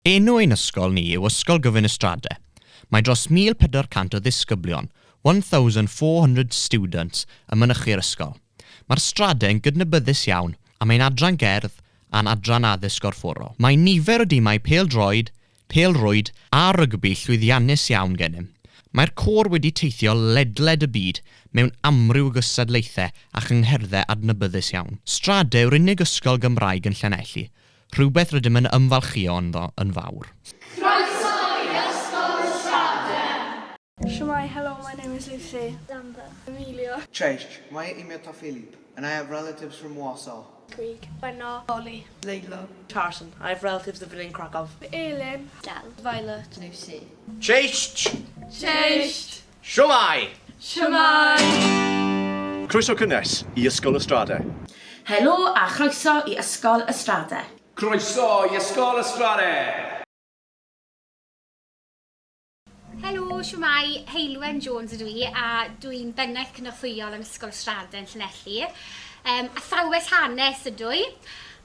Enw ein ysgol ni yw Ysgol Y Strade. Mae dros 1,400 o ddisgyblion, 1,400 students yn mynychu'r ysgol. Mae'r strade yn gydnabyddus iawn a mae'n adran gerdd a'n adran addysg gorfforol. Mae nifer o dimau pêl-droed, pêl-rwyd a rygbi llwyddiannus iawn gennym. Mae'r côr wedi teithio ledled y byd mewn amryw gystadlaethau a chyngherddau adnabyddus iawn. Strade yw'r unig ysgol Gymraeg yn Llanelli, rhywbeth rydym yn ymfalchio yn fawr. Croeso i Ysgol Y Strade! Shemai, hello, my name is Lucy. Amber. Amelia. Cześć, moje imię to Filip, and I have relatives from Warsaw. Greg. Benno. Ollie. Leila. Tartan. I have relatives living in Krakow. Elin. Dal. Violet. Lucy. Cześć! Cześć. Siwmai! Shemai. Croeso cynnes i Ysgol Y Strade. Helo a chroeso i Ysgol Y Strade. Croeso i Ysgol Y Strade! Helo, siwmai, Heilwen Jones ydw i a dwi'n bennaeth cynorthwyol yn Ysgol Y Strade yn Llanelli. Athrawes hanes ydw i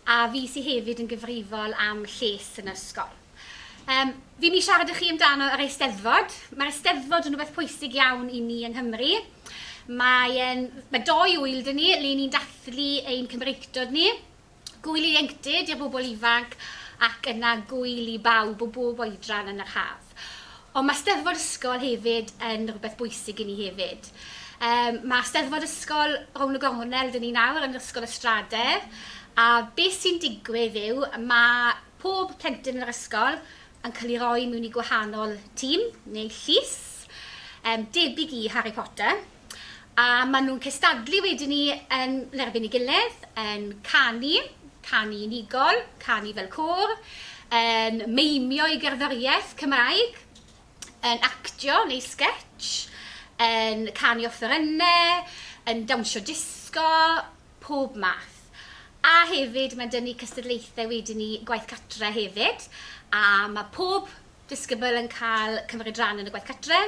a fi sydd hefyd yn gyfrifol am lles yn ysgol. Fi'n mi siarad â chi amdano yr Eisteddfod. Mae'r Eisteddfod yn rhywbeth pwysig iawn i ni yng Nghymru. Mae 2 wyl dyn ni, le ni'n dathlu ein Cymreictod ni. Gwyl Ieuenctid i'r bobl ifanc ac yna gwyl i bawb o bob oedran yn yr haf. Ond mae Eisteddfod ysgol hefyd yn rhywbeth bwysig i ni hefyd. Mae Eisteddfod ysgol rownd y gornel dyn ni nawr yn Ysgol Y Strade. A beth sy'n digwydd yw, mae pob plentyn yn yr ysgol yn cael ei roi mewn i gwahanol tîm neu llys, debyg i Harry Potter. A maen nhw'n cystadlu wedyn ni yn erbyn ei gilydd, yn canu unigol, canu fel côr, yn meimio i gerddoriaeth Cymraeg, yn actio neu sketch, yn canu offerynnau, yn dawnsio disgo, pob math. A hefyd mae dyn ni cystadlaethau wedyn ni gwaith catre hefyd, a mae pob disgybl yn cael cymryd rhan yn y gwaith catre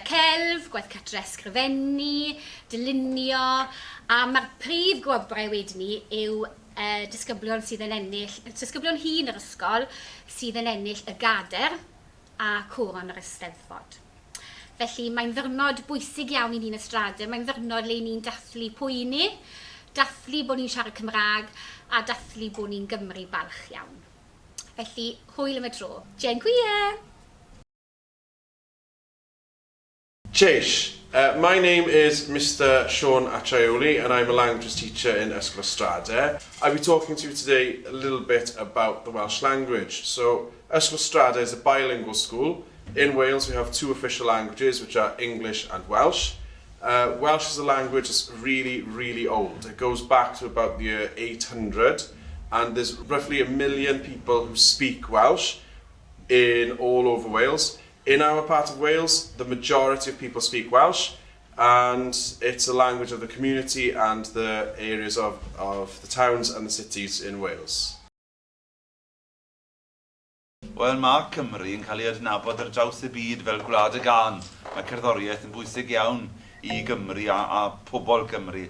celf, gwaith catre ysgrifennu, dylunio, a mae'r prif gwobrau wedyn ni yw disgyblion sydd yn ennill, disgyblion hŷn yr ysgol sydd yn ennill y gader a coron yr Eisteddfod. Felly mae'n ddyrnod bwysig iawn i ni'n y strade, mae'n ddyrnod le ni'n dathlu pwy ni, dathlu bod ni'n siarad Cymraeg a dathlu bod ni'n Gymru balch iawn. Felly, hwyl am y tro. Dziękuję! Cześć, my name is Mr. Sean Achaioli and I'm a language teacher in Ysgol Y Strade. I'll be talking to you today a little bit about the Welsh language. So, Ysgol Y Strade is a bilingual school. In Wales we have 2 official languages, which are English and Welsh. Welsh is a language that's really, really old. It goes back to about the year 800, and there's roughly 1 million people who speak Welsh in all over Wales. In our part of Wales, the majority of people speak Welsh, and it's a language of the community and the areas of the towns and the cities in Wales. Wel, mae Cymru yn cael ei adnabod ar draws y byd fel gwlad y gan. Mae cerddoriaeth yn bwysig iawn i Gymru a pobl Cymru.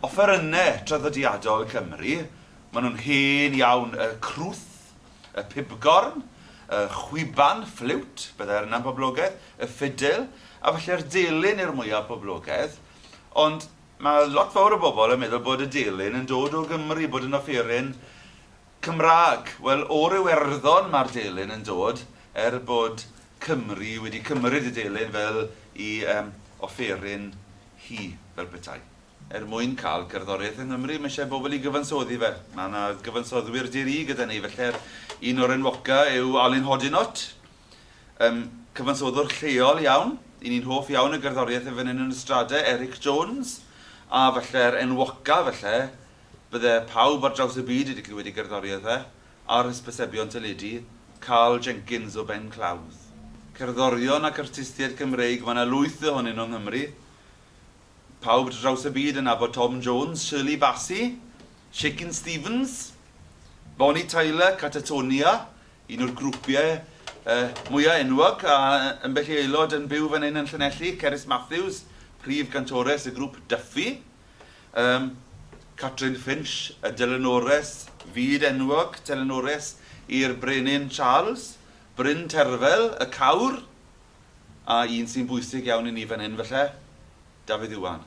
Offerynnau traddodiadol Cymru, maen nhw'n hen iawn, y crwth, y pibgorn, y chwiban, ffliwt, byddai'r yna'n poblogaidd, y ffidil, a falle'r delyn i'r mwyaf poblogaidd. Ond mae lot fawr o bobl yn meddwl bod y delyn yn dod o Gymru, bod yn offeryn Cymraeg. Wel, o'r Iwerddon mae'r delyn yn dod, bod Cymru wedi cymryd y delyn fel i offeryn hi fel petai. Mwyn cael cerddoriaeth yng Nghymru, mae eisiau bobl i gyfansoddi fe. Mae yna gyfansoddwyr diri gyda ni, felly un o'r enwoca yw Alun Hodinot. Cyfansoddwr lleol iawn, un ni'n hoff iawn y gerddoriaeth y fan hyn yn y strade, Eric Jones. A felly'r enwoca, felly, bydde pawb ar draws y byd wedi clywed i gerddoriaeth e, a'r hysbysebion teledu, Carl Jenkins o Ben Clawdd. Cerddorion ac artistiaid Cymreig, mae yna 8 ohonyn nhw yng Nghymru. Pawb draws y byd yn abod Tom Jones, Shirley Bassey, Shakin' Stevens, Bonnie Tyler, Catatonia, un o'r grwpiau mwyaf enwog, a yn bell aelod yn byw fan hyn yn Llanelli, Cerys Matthews, prif gantores y grŵp Duffy, Catrin Finch, Dylan Ores, Fyd enwog telenores i'r Brenin Charles, Bryn Terfel, y Cawr, a un sy'n bwysig iawn i ni fan hyn felly, Dafydd Iwan.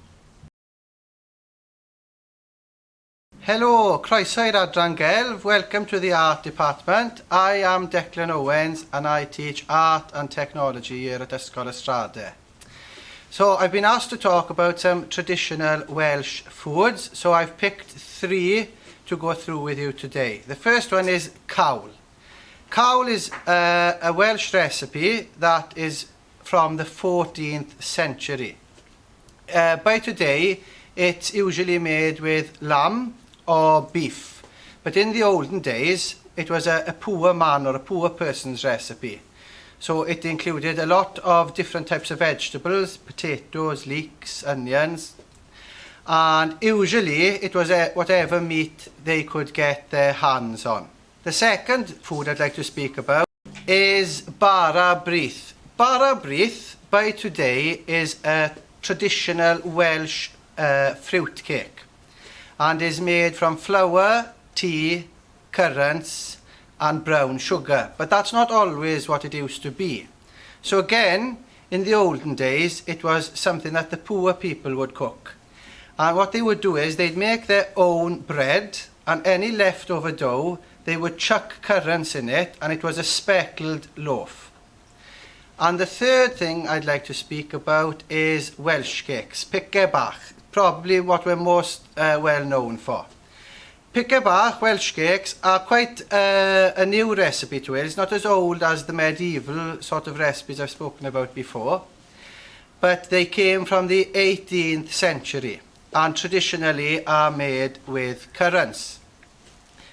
Hello, croeso i'r adran gelf. Welcome to the art department. I am Declan Owens and I teach art and technology here at Ysgol Y Strade. So I've been asked to talk about some traditional Welsh foods, so I've picked 3 to go through with you today. The first one is cawl. Cawl is a Welsh recipe that is from the 14th century. By today, it's usually made with lamb or beef, but in the olden days, it was a poor man or a poor person's recipe. So it included a lot of different types of vegetables, potatoes, leeks, onions, and usually it was whatever meat they could get their hands on. The second food I'd like to speak about is bara brith. Bara brith, by today, is a traditional Welsh fruit cake and is made from flour, tea, currants and brown sugar. But that's not always what it used to be. So again, in the olden days, it was something that the poor people would cook. And what they would do is they'd make their own bread, and any leftover dough, they would chuck currants in it, and it was a speckled loaf. And the third thing I'd like to speak about is Welsh cakes, pice bach, probably what we're most well known for. Pice bach, Welsh cakes, are quite a new recipe to it. It's not as old as the medieval sort of recipes I've spoken about before, but they came from the 18th century and traditionally are made with currants.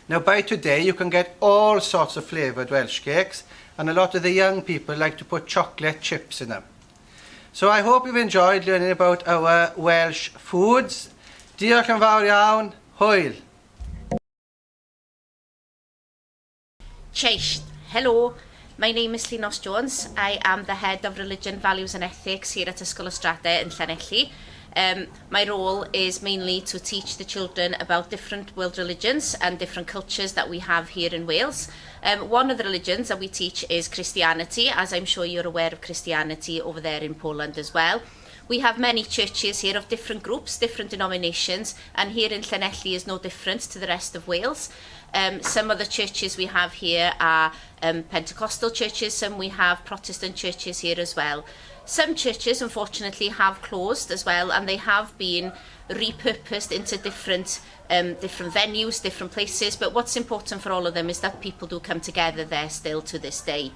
Now by today you can get all sorts of flavoured Welsh cakes, and a lot of the young people like to put chocolate chips in them. So I hope you've enjoyed learning about our Welsh foods. Diolch yn fawr iawn, hwyl! Cheist. Hello, my name is Llynos Jones. I am the head of Religion, Values and Ethics here at Ysgol Y Strade in Llanelli. My role is mainly to teach the children about different world religions and different cultures that we have here in Wales. One of the religions that we teach is Christianity, as I'm sure you're aware of Christianity over there in Poland as well. We have many churches here of different groups, different denominations, and here in Llanelli is no different to the rest of Wales. Some of the churches we have here are Pentecostal churches, some we have Protestant churches here as well. Some churches, unfortunately, have closed as well, and they have been repurposed into different venues, different places. But what's important for all of them is that people do come together there still to this day.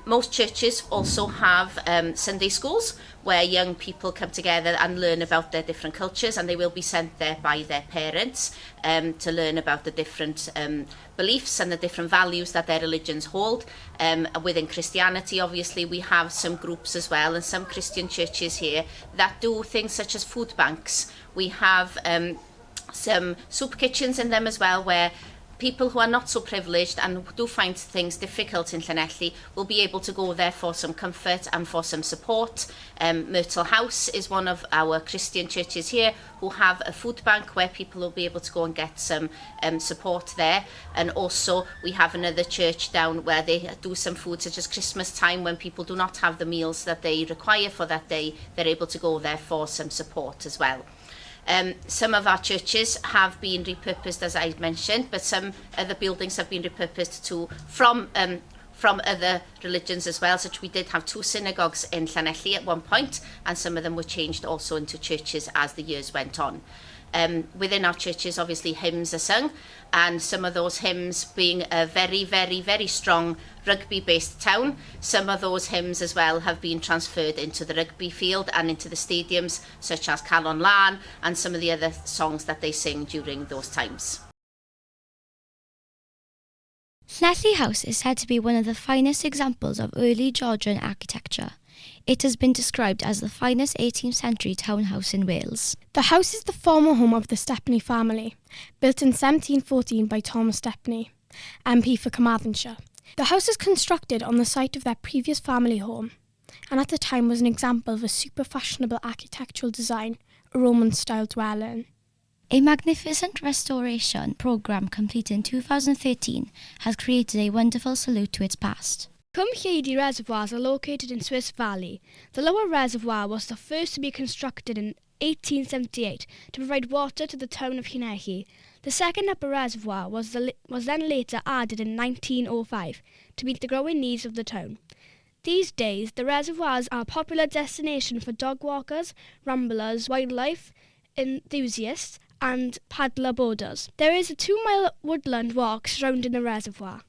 Most churches also have Sunday schools where young people come together and learn about their different cultures, and they will be sent there by their parents to learn about the different beliefs and the different values that their religions hold. Within Christianity, obviously, we have some groups as well, and some Christian churches here that do things such as food banks. We have some soup kitchens in them as well, where people who are not so privileged and do find things difficult in Llanelli will be able to go there for some comfort and for some support. Myrtle House is one of our Christian churches here who have a food bank where people will be able to go and get some support there. And also we have another church down where they do some food such as Christmas time, when people do not have the meals that they require for that day, they're able to go there for some support as well. Some of our churches have been repurposed, as I mentioned, but some other buildings have been repurposed from other religions as well. Such we did have 2 synagogues in Llanelli at one point, and some of them were changed also into churches as the years went on. Within our churches, obviously, hymns are sung, and some of those hymns being a very, very, very strong rugby-based town, some of those hymns as well have been transferred into the rugby field and into the stadiums, such as Calon Lan and some of the other songs that they sing during those times. Llanelli House is said to be one of the finest examples of early Georgian architecture. It has been described as the finest 18th century townhouse in Wales. The house is the former home of the Stepney family, built in 1714 by Thomas Stepney, MP for Carmarthenshire. The house is constructed on the site of their previous family home, and at the time was an example of a super fashionable architectural design, a Roman-style dwelling. A magnificent restoration program completed in 2013 has created a wonderful salute to its past. Wedi reservoirs are located in Swiss Valley. The lower reservoir was the first to be constructed in 1878 to provide water to the town of Llanelli. The second upper reservoir was then later added in 1905 to meet the growing needs of the town. These days, the reservoirs are a popular destination for dog walkers, ramblers, wildlife enthusiasts and paddler boarders. There is a 2-mile woodland walk surrounding the reservoir.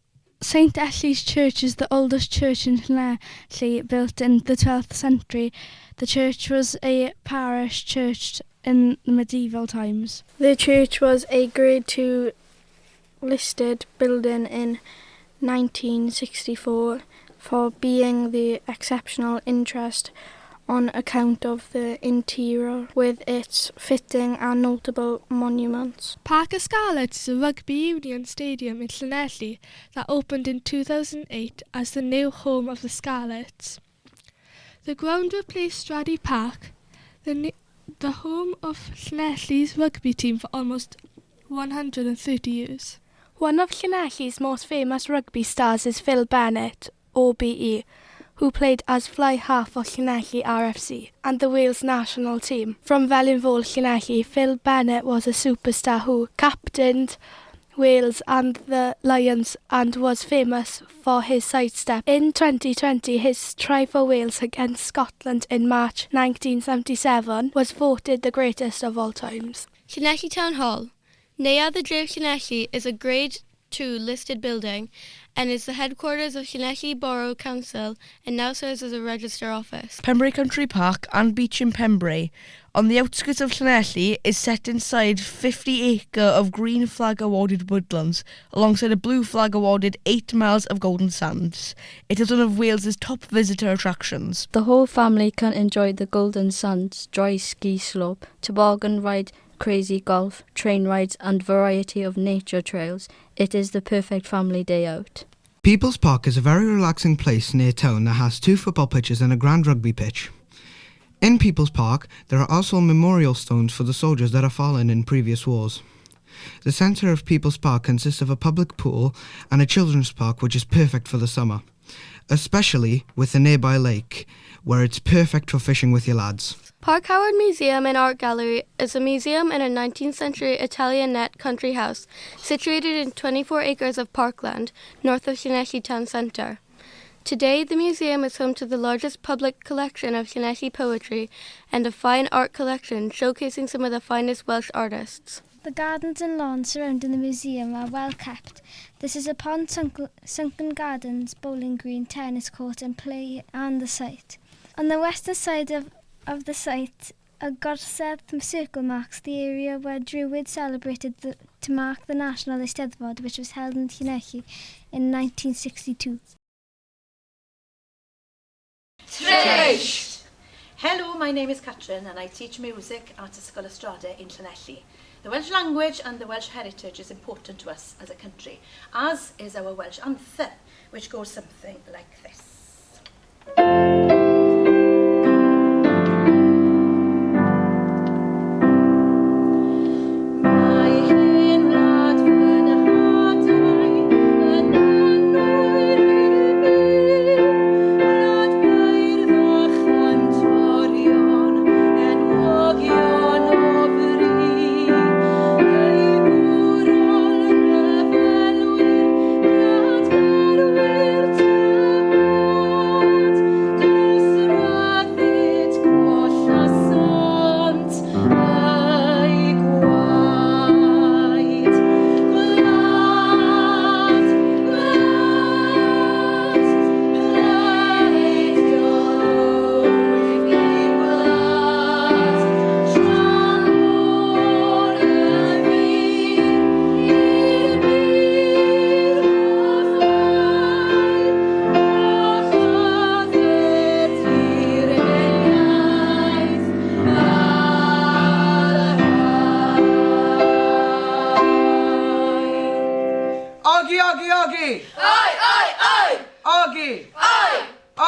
St Ellie's Church is the oldest church in Llanelli, built in the 12th century. The church was a parish church in medieval times. The church was a Grade 2 listed building in 1964 for being the exceptional interest on account of the interior with its fitting and notable monuments. Parc y Scarlets is a rugby union stadium in Llanelli that opened in 2008 as the new home of the Scarlets. The ground replaced Strade Park, the home of Llanelli's rugby team for almost 130 years. One of Llanelli's most famous rugby stars is Phil Bennett, OBE, who played as fly half for Llanelli RFC and the Wales national team. From Felinfol, Llanelli, Phil Bennett was a superstar who captained Wales and the Lions and was famous for his sidestep. In 2020, his try for Wales against Scotland in March 1977 was voted the greatest of all times. Llanelli Town Hall. Near the Dref Llanelli is a Grade 2 listed building and is the headquarters of Llanelli Borough Council and now serves as a register office. Pembrey Country Park and Beach in Pembrey, on the outskirts of Llanelli, is set inside 50-acre of green flag awarded woodlands, alongside a blue flag awarded 8 miles of golden sands. It is one of Wales's top visitor attractions. The whole family can enjoy the golden sands, dry ski slope, toboggan ride, crazy golf, train rides and variety of nature trails. It is the perfect family day out. People's Park is a very relaxing place near town that has 2 football pitches and a grand rugby pitch. In People's Park, there are also memorial stones for the soldiers that have fallen in previous wars. The centre of People's Park consists of a public pool and a children's park which is perfect for the summer, especially with the nearby lake, where it's perfect for fishing with your lads. Park Howard Museum and Art Gallery is a museum in a 19th century Italianate country house situated in 24 acres of parkland north of Llanelli town centre. Today, the museum is home to the largest public collection of Llanelli poetry and a fine art collection showcasing some of the finest Welsh artists. The gardens and lawns surrounding the museum are well kept. This is a pond, sunken gardens, bowling green, tennis court and play and the site. On the western side of the site, a gorsedd circle marks the area where Druids celebrated to mark the National Eisteddfod, which was held in Llanelli in 1962. Tref! Hello, my name is Catrin and I teach music at Ysgol Y Strade in Llanelli. The Welsh language and the Welsh heritage is important to us as a country, as is our Welsh anthem, which goes something like this.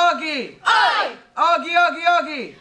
Oggy! Oggy! Oggy!